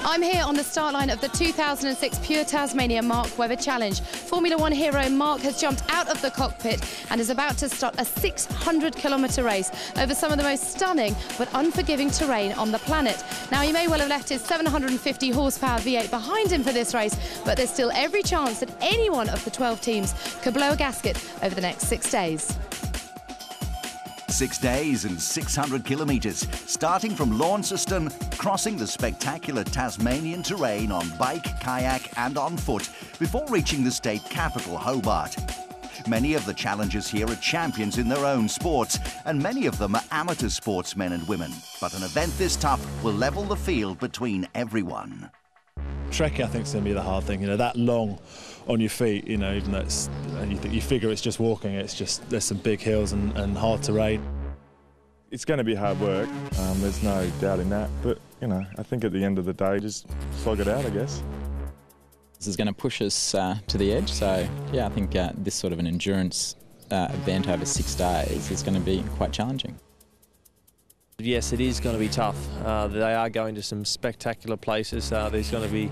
I'm here on the start line of the 2006 Pure Tasmania Mark Webber Challenge. Formula One hero Mark has jumped out of the cockpit and is about to start a 600-kilometre race over some of the most stunning but unforgiving terrain on the planet. Now, he may well have left his 750 horsepower V8 behind him for this race, but there's still every chance that any one of the 12 teams could blow a gasket over the next 6 days. 6 days and 600 kilometres, starting from Launceston, crossing the spectacular Tasmanian terrain on bike, kayak and on foot, before reaching the state capital, Hobart. Many of the challengers here are champions in their own sports, and many of them are amateur sportsmen and women. But an event this tough will level the field between everyone. Trekking, I think, is going to be the hard thing. You know, that long on your feet. You know, even though it's, you figure it's just walking. It's just there's some big hills and hard terrain. It's going to be hard work. There's no doubting that. But you know, I think at the end of the day, just slog it out, I guess. This is going to push us to the edge. So yeah, I think this sort of an endurance event over 6 days is going to be quite challenging. Yes, it is going to be tough. They are going to some spectacular places. There's going to be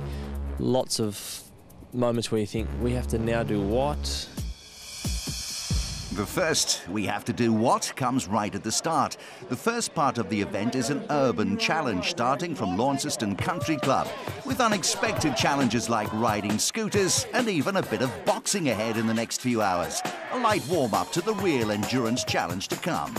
lots of moments where you think, we have to now do what? The first we have to do what comes right at the start. The first part of the event is an urban challenge starting from Launceston Country Club, with unexpected challenges like riding scooters and even a bit of boxing ahead in the next few hours. A light warm-up to the real endurance challenge to come.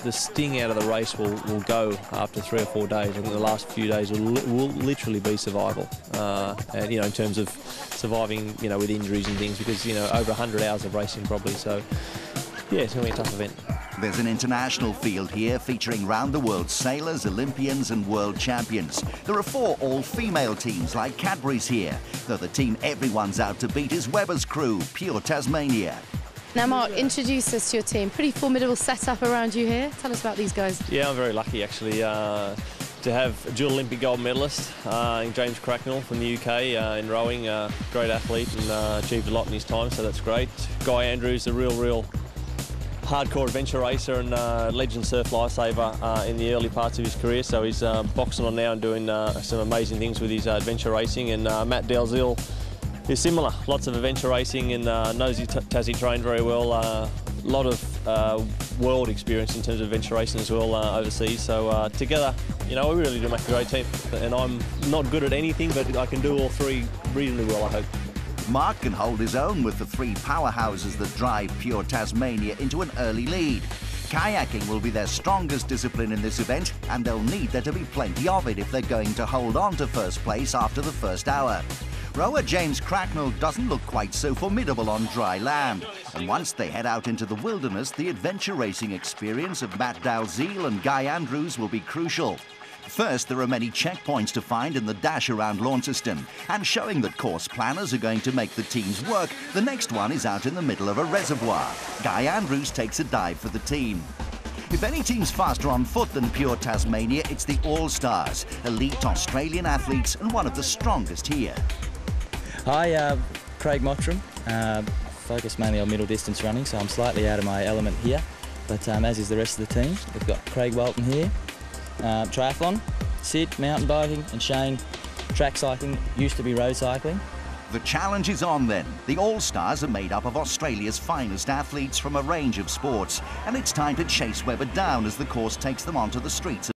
The sting out of the race will go after 3 or 4 days. I think the last few days will literally be survival. And you know, in terms of surviving, you know, with injuries and things, because you know, over 100 hours of racing probably. So yeah, it's going to be a tough event. There's an international field here featuring round-the-world sailors, Olympians and world champions. There are 4 all-female teams like Cadbury's here, though the team everyone's out to beat is Webber's crew, Pure Tasmania. Now, Mark, introduce us to your team. Pretty formidable setup around you here. Tell us about these guys. Yeah, I'm very lucky actually to have a dual Olympic gold medalist in James Cracknell from the UK in rowing. Great athlete and achieved a lot in his time, so that's great. Guy Andrews, a real hardcore adventure racer and legend surf lifesaver in the early parts of his career, so he's boxing on now and doing some amazing things with his adventure racing. And Matt Dalziel is similar, lots of adventure racing and knows his Tassie trained very well. A lot of world experience in terms of adventure racing as well overseas. So together, you know, we really do make a great team. And I'm not good at anything, but I can do all 3 reasonably well, I hope. Mark can hold his own with the 3 powerhouses that drive Pure Tasmania into an early lead. Kayaking will be their strongest discipline in this event, and they'll need there to be plenty of it if they're going to hold on to first place after the first hour. Rower James Cracknell doesn't look quite so formidable on dry land, and once they head out into the wilderness, the adventure racing experience of Matt Dalziel and Guy Andrews will be crucial. First, there are many checkpoints to find in the dash around Launceston, and showing that course planners are going to make the teams work, the next one is out in the middle of a reservoir. Guy Andrews takes a dive for the team. If any team's faster on foot than Pure Tasmania, it's the All-Stars, elite Australian athletes and one of the strongest here. Hi, Craig Mottram. Focus mainly on middle distance running, so I'm slightly out of my element here, but as is the rest of the team. We've got Craig Walton here, triathlon, Sid, mountain biking, and Shane, track cycling, used to be road cycling. The challenge is on then. The All-Stars are made up of Australia's finest athletes from a range of sports, and it's time to chase Webber down as the course takes them onto the streets of